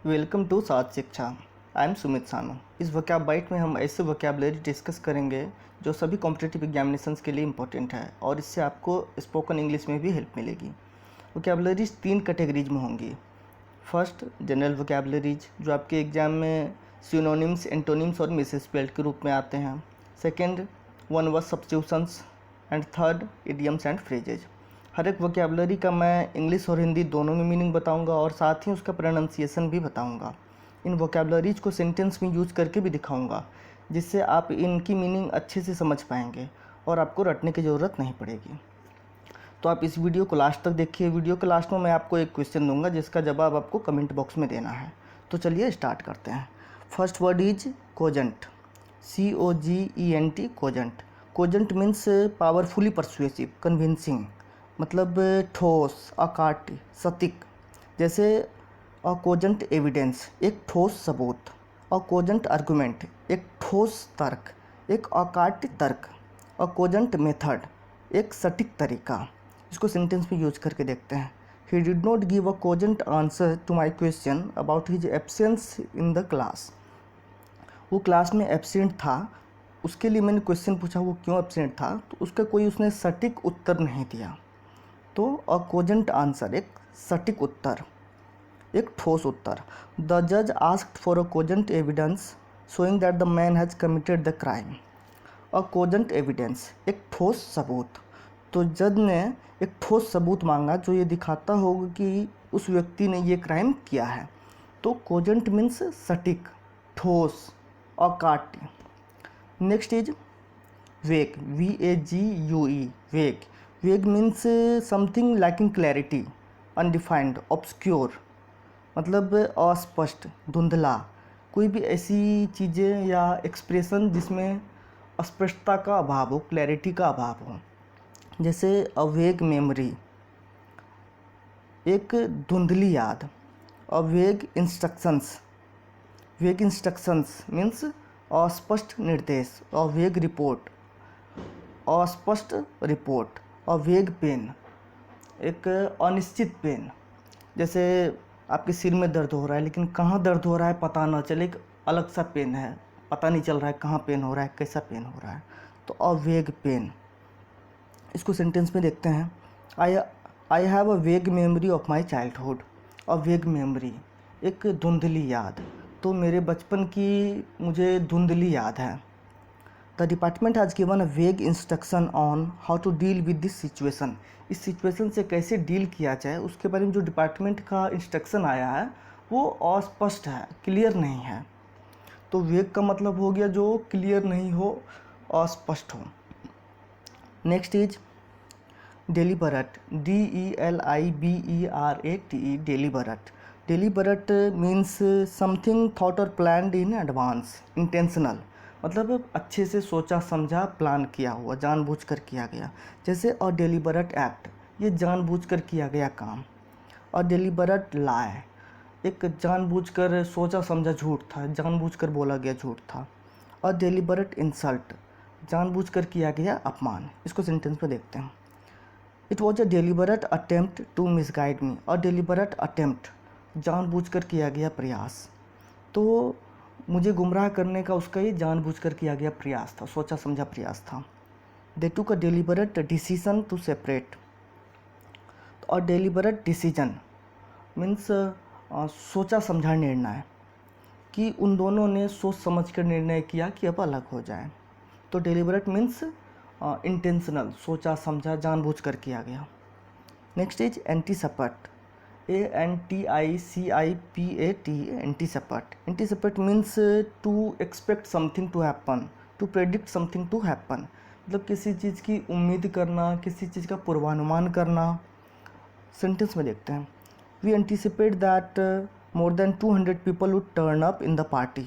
Welcome to साथ शिक्षा। I am Sumit सानू। इस वोकैब बाइट में हम ऐसे वोकैबलरी डिस्कस करेंगे जो सभी कॉम्पिटिटिव एग्जामिनेशंस के लिए इंपॉर्टेंट है और इससे आपको स्पोकन इंग्लिश में भी हेल्प मिलेगी। वोकैबलरीज 3 कैटेगरीज में होंगी। फर्स्ट, जनरल वोकैबलरीज जो आपके एग्जाम में सिनोनिम्स, एंटोनिम्स और मिसस्पेल्ड के रूप में आते हैं। Second, one word substitutions and third, idioms and phrases. हर एक वोकैबलरी का मैं इंग्लिश और हिंदी दोनों में मीनिंग बताऊंगा और साथ ही उसका प्रोनाउंसिएशन भी बताऊंगा। इन वोकैबलरीज को सेंटेंस में यूज करके भी दिखाऊंगा, जिससे आप इनकी मीनिंग अच्छे से समझ पाएंगे और आपको रटने की ज़रूरत नहीं पड़ेगी। तो आप इस वीडियो को लास्ट तक देखिए। वीडियो के लास्ट में मैं आपको एक क्वेश्चन दूंगा जिसका जवाब आपको कमेंट बॉक्स में देना है। तो चलिए स्टार्ट करते हैं। First word is cogent. COGENT, cogent. Cogent means powerfully persuasive, convincing, मतलब ठोस, अकाट्य, सटीक। जैसे अ कोजेंट एविडेंस, एक ठोस सबूत। अ कोजेंट आर्गुमेंट, एक ठोस तर्क, एक अकाट्य तर्क। अ कोजेंट मेथड, एक सटीक तरीका। इसको सेंटेंस में यूज करके देखते हैं। He did not give a cogent answer to my question about his absence in the class. वो क्लास में एब्सेंट था, उसके लिए मैंने क्वेश्चन पूछा वो क्यों एब्सेंट था, तो उसका कोई उसने सटीक उत्तर नहीं दिया। तो अ कोजेंट आंसर, एक सटीक उत्तर, एक ठोस उत्तर। द जज asked for a cogent evidence showing that the man has committed the crime. A cogent evidence, एक ठोस सबूत। तो जज ने एक ठोस सबूत मांगा जो ये दिखाता होगा कि उस व्यक्ति ने ये क्राइम किया है। तो कोजेंट मीन्स सटीक, ठोस, अकाट्य। नेक्स्ट इज वेग, VAGUE, वेग। वेग means something lacking clarity, undefined, obscure, मतलब अस्पष्ट, धुंधला। कोई भी ऐसी चीज़ें या एक्सप्रेशन जिसमें स्पष्टता का अभाव हो, क्लैरिटी का अभाव हो। जैसे अ वेग मेमोरी, एक धुंधली याद। अ वेग इंस्ट्रक्शंस, वेग इंस्ट्रक्शंस मीन्स अस्पष्ट निर्देश। अ वेग रिपोर्ट, अस्पष्ट रिपोर्ट। अ वेग पेन, एक अनिश्चित पेन। जैसे आपके सिर में दर्द हो रहा है लेकिन कहाँ दर्द हो रहा है पता ना चले, एक अलग सा पेन है, पता नहीं चल रहा है कहाँ पेन हो रहा है, कैसा पेन हो रहा है। तो अ वेग पेन। इसको सेंटेंस में देखते हैं। आई आई हैव अ वेग मेमोरी ऑफ माई चाइल्डहुड। अ वेग मेमोरी, एक धुंधली याद। तो मेरे बचपन की मुझे धुंधली याद है। The department has given a vague instruction on how to deal with this situation. इस सिचुएशन से कैसे डील किया जाए उसके बारे में जो डिपार्टमेंट का इंस्ट्रक्शन आया है वो अस्पष्ट है, क्लियर नहीं है। तो वेग का मतलब हो गया जो क्लियर नहीं हो, अस्पष्ट हो। Next is deliberate, DELIBERATE, deliberate. Deliberate means something thought और प्लान्ड इन एडवांस, इंटेंशनल, मतलब अच्छे से सोचा समझा, प्लान किया हुआ, जानबूझकर किया गया। जैसे अ डेलिबरेट एक्ट, ये जानबूझकर किया गया काम। अ डेलिबरेट लाई, एक जानबूझकर सोचा समझा झूठ था, जानबूझकर बोला गया झूठ था। अ डेलिबरेट इंसल्ट, जानबूझकर किया गया अपमान। इसको सेंटेंस में देखते हैं। It was a deliberate attempt to misguide me. A deliberate attempt, जानबूझकर किया गया प्रयास। तो मुझे गुमराह करने का उसका ये जानबूझकर किया गया प्रयास था, सोचा समझा प्रयास था। They took a deliberate decision to separate. A deliberate decision means सोचा समझा निर्णय, कि उन दोनों ने सोच समझ कर निर्णय किया कि अब अलग हो जाए। तो डेलिबरेट मीन्स इंटेंशनल, सोचा समझा, जानबूझकर किया गया। Next is anticipate, ANTICIPAT, anticipate. Anticipate means to expect something to happen, to predict something to happen, मतलब किसी चीज़ की उम्मीद करना, किसी चीज़ का पूर्वानुमान करना। सेंटेंस में देखते हैं। We anticipate that more than 200 people would turn up in the party.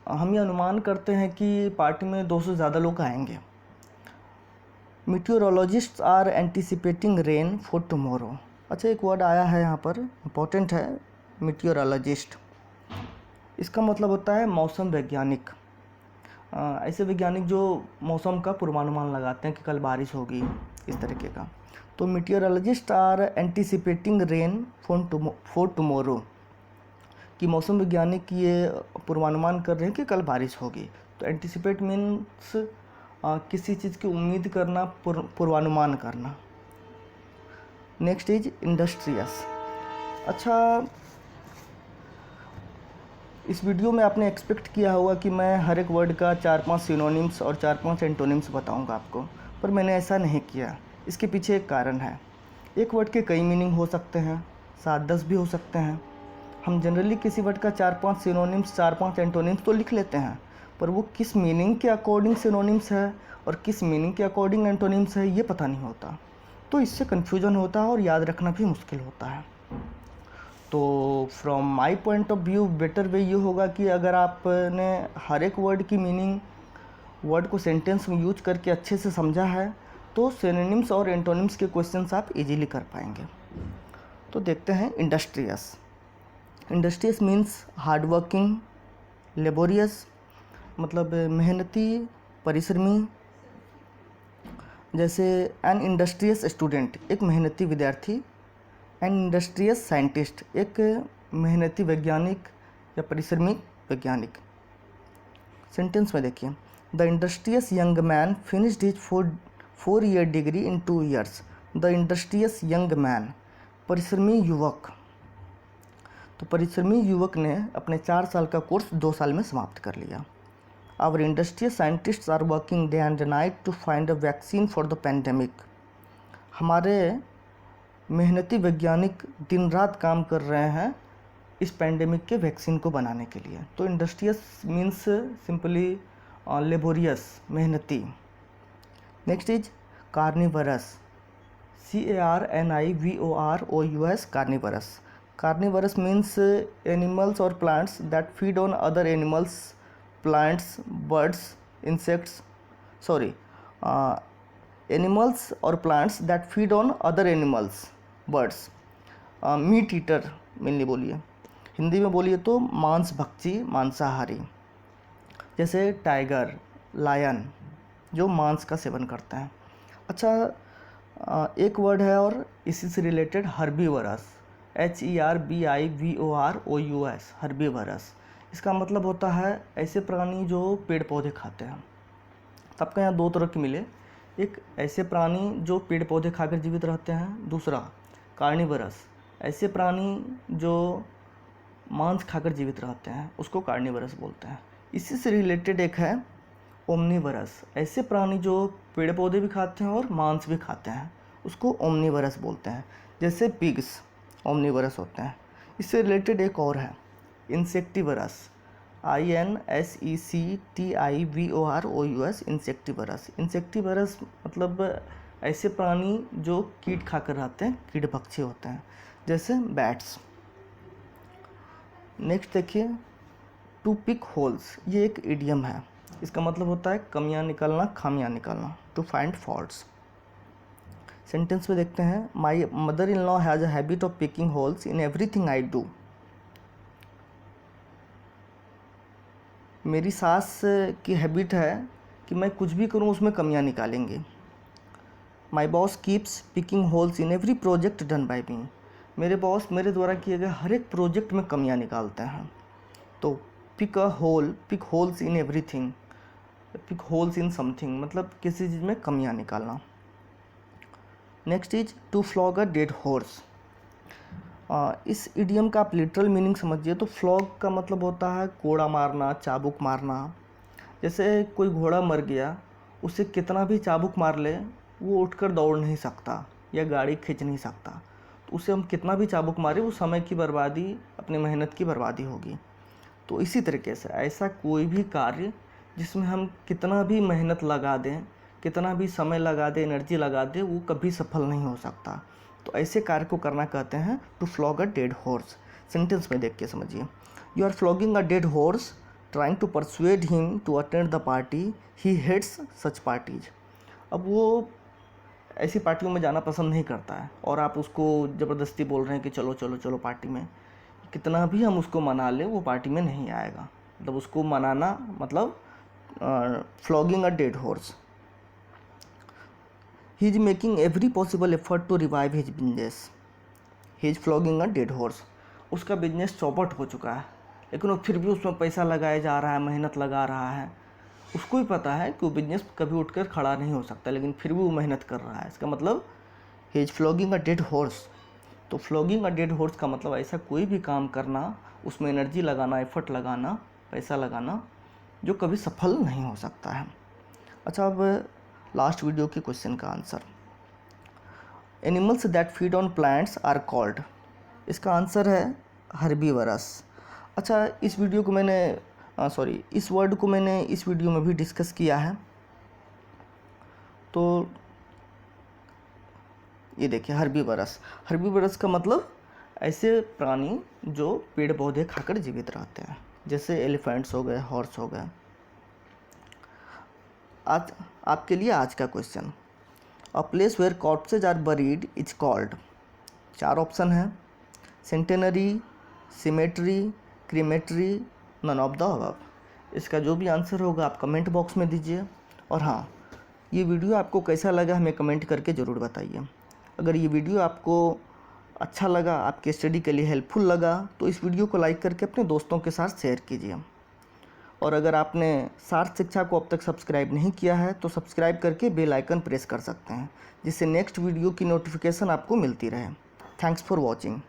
हम ये अनुमान करते हैं कि पार्टी में 200 से ज़्यादा लोग आएंगे। Meteorologists are anticipating rain for tomorrow. अच्छा, एक वर्ड आया है यहाँ पर, इम्पोर्टेंट है, मीटियोरोलॉजिस्ट। इसका मतलब होता है मौसम वैज्ञानिक। ऐसे वैज्ञानिक जो मौसम का पूर्वानुमान लगाते हैं कि कल बारिश होगी, इस तरीके का। तो meteorologist are anticipating rain for tomorrow. कि मौसम वैज्ञानिक ये पूर्वानुमान कर रहे हैं कि कल बारिश होगी। तो एंटिसिपेट मीन्स किसी चीज़ की उम्मीद करना, पूर्वानुमान करना। Next is industrious. अच्छा, इस वीडियो में आपने एक्सपेक्ट किया होगा कि मैं हर एक वर्ड का 4-5 सिनोनिम्स और 4-5 एंटोनिम्स बताऊंगा आपको, पर मैंने ऐसा नहीं किया। इसके पीछे एक कारण है। एक वर्ड के कई मीनिंग हो सकते हैं, 7-10 भी हो सकते हैं। हम जनरली किसी वर्ड का 4-5 सिनोनिम्स, 4-5 एंटोनिम्स तो लिख लेते हैं, पर वो किस मीनिंग के अकॉर्डिंग सिनोनिम्स है और किस मीनिंग के अकॉर्डिंग एंटोनिम्स है, ये पता नहीं होता। तो इससे कन्फ्यूजन होता है और याद रखना भी मुश्किल होता है। तो from my point of view better way ये होगा कि अगर आपने हर एक वर्ड की मीनिंग, वर्ड को सेंटेंस में यूज करके अच्छे से समझा है, तो सिनोनिम्स और एंटोनिम्स के क्वेश्चंस आप इजीली कर पाएंगे। तो देखते हैं industrious. Industrious means hard working, laborious, मतलब मेहनती, परिश्रमी। जैसे एन इंडस्ट्रियस स्टूडेंट, एक मेहनती विद्यार्थी। एन इंडस्ट्रियस साइंटिस्ट, एक मेहनती वैज्ञानिक या परिश्रमी वैज्ञानिक। सेंटेंस में देखिए, the industrious young man finished his 4-year degree in 2 years। The industrious young man, परिश्रमी युवक। तो परिश्रमी युवक ने अपने 4 साल का कोर्स 2 साल में समाप्त कर लिया। Our industrious scientists are working day and night to find a vaccine for the pandemic. हमारे मेहनती वैज्ञानिक दिन रात काम कर रहे हैं इस पैंडेमिक के वैक्सीन को बनाने के लिए। तो इंडस्ट्रियस मीन्स सिंपली लेबोरियस, मेहनती। Next is carnivorous, CARNIVOROUS, carnivorous. Carnivorous means animals और plants that feed on other animals, plants, birds, insects, animals और plants that feed on other animals, birds. Meat eater mainly बोलिए, हिंदी में बोलिए तो मांस भक्षी, मांसाहारी। जैसे टाइगर, लायन, जो मांस का सेवन करते हैं। अच्छा, एक वर्ड है और इसी से रिलेटेड, हर्बीवरस, HERBIVOROUS, हर्बीवरस। इसका मतलब होता है ऐसे प्राणी जो पेड़ पौधे खाते हैं। तो आपके यहाँ 2 तरह के मिले, एक ऐसे प्राणी जो पेड़ पौधे खाकर जीवित रहते हैं, दूसरा कार्निवरस, ऐसे प्राणी जो मांस खाकर जीवित रहते हैं, उसको कार्निवरस बोलते हैं। इसी से रिलेटेड एक है ओमनीवरस, ऐसे प्राणी जो पेड़ पौधे भी खाते हैं और मांस भी खाते हैं, उसको ओमनीवरस बोलते हैं। जैसे पिग्स ओमनीवरस होते हैं। इससे रिलेटेड एक और है इंसेक्टिवरस, INSECTIVOROUS, इंसेक्टिवरस। इंसेक्टिवरस मतलब ऐसे प्राणी जो कीट खाकर रहते हैं, कीट भक्षी होते हैं, जैसे बैट्स। नेक्स्ट देखिए, टू पिक होल्स, ये एक इडियम है। इसका मतलब होता है कमियां निकालना, खामियां निकालना, टू फाइंड फॉल्ट्स। सेंटेंस में देखते हैं, my mother in law has a habit of picking holes in everything I do. मेरी सास की हैबिट है कि मैं कुछ भी करूं उसमें कमियां निकालेंगे। My boss keeps picking holes in every project done by me. मेरे बॉस मेरे द्वारा किए गए हर एक प्रोजेक्ट में कमियां निकालते हैं। तो pick a hole, pick holes in everything, pick holes in something, मतलब किसी चीज़ में कमियां निकालना। Next is to flog a dead horse. इस इडियम का आप लिटरल मीनिंग समझिए तो फ्लॉग का मतलब होता है कोड़ा मारना, चाबुक मारना। जैसे कोई घोड़ा मर गया, उसे कितना भी चाबुक मार ले वो उठकर दौड़ नहीं सकता या गाड़ी खींच नहीं सकता। तो उसे हम कितना भी चाबुक मारे, वो समय की बर्बादी, अपनी मेहनत की बर्बादी होगी। तो इसी तरीके से ऐसा कोई भी कार्य जिसमें हम कितना भी मेहनत लगा दें, कितना भी समय लगा दें, एनर्जी लगा दें, वो कभी सफल नहीं हो सकता। तो ऐसे कार्य को करना कहते हैं to flog a dead horse. Sentence में देख के समझिए, you are flogging a dead horse trying to persuade him to attend the party, he hates such parties. अब वो ऐसी पार्टियों में जाना पसंद नहीं करता है और आप उसको ज़बरदस्ती बोल रहे हैं कि चलो चलो चलो पार्टी में। कितना भी हम उसको मना लें, वो पार्टी में नहीं आएगा। मतलब उसको मनाना मतलब flogging a dead horse. He is making every possible effort to revive his business, he is flogging a dead horse. उसका बिजनेस चौपट हो चुका है, लेकिन वो फिर भी उसमें पैसा लगाया जा रहा है, मेहनत लगा रहा है। उसको ही पता है कि वो बिजनेस कभी उठकर खड़ा नहीं हो सकता, लेकिन फिर भी वो मेहनत कर रहा है। इसका मतलब he is flogging a dead horse. तो फ्लॉगिंग अ डेड हॉर्स का मतलब ऐसा कोई भी काम करना, उसमें एनर्जी लगाना, एफर्ट लगाना, पैसा लगाना, जो कभी सफल नहीं हो सकता है। अच्छा, अब लास्ट वीडियो के क्वेश्चन का answer. Animals that feed on plants are called. इसका आंसर है हर्बीवरस। अच्छा, इस वीडियो को मैंने इस वर्ड को मैंने इस वीडियो में भी डिस्कस किया है। तो ये देखिए हर्बीवरस। हर्बीवरस का मतलब ऐसे प्राणी जो पेड़ पौधे खाकर जीवित रहते हैं, जैसे एलिफेंट्स हो गए, हॉर्स हो गए। आज आपके लिए आज का question, a place where corpses are buried is called. 4 option है, centenary, cemetery, crematory, none of the above. इसका जो भी आंसर होगा आप कमेंट बॉक्स में दीजिए। और हाँ, ये वीडियो आपको कैसा लगा हमें कमेंट करके ज़रूर बताइए। अगर ये वीडियो आपको अच्छा लगा, आपके स्टडी के लिए हेल्पफुल लगा, तो इस वीडियो को लाइक करके अपने दोस्तों के साथ शेयर कीजिए। और अगर आपने सार्थ शिक्षा को अब तक सब्सक्राइब नहीं किया है तो सब्सक्राइब करके बेल आइकन प्रेस कर सकते हैं, जिससे नेक्स्ट वीडियो की नोटिफिकेशन आपको मिलती रहे। Thanks for watching.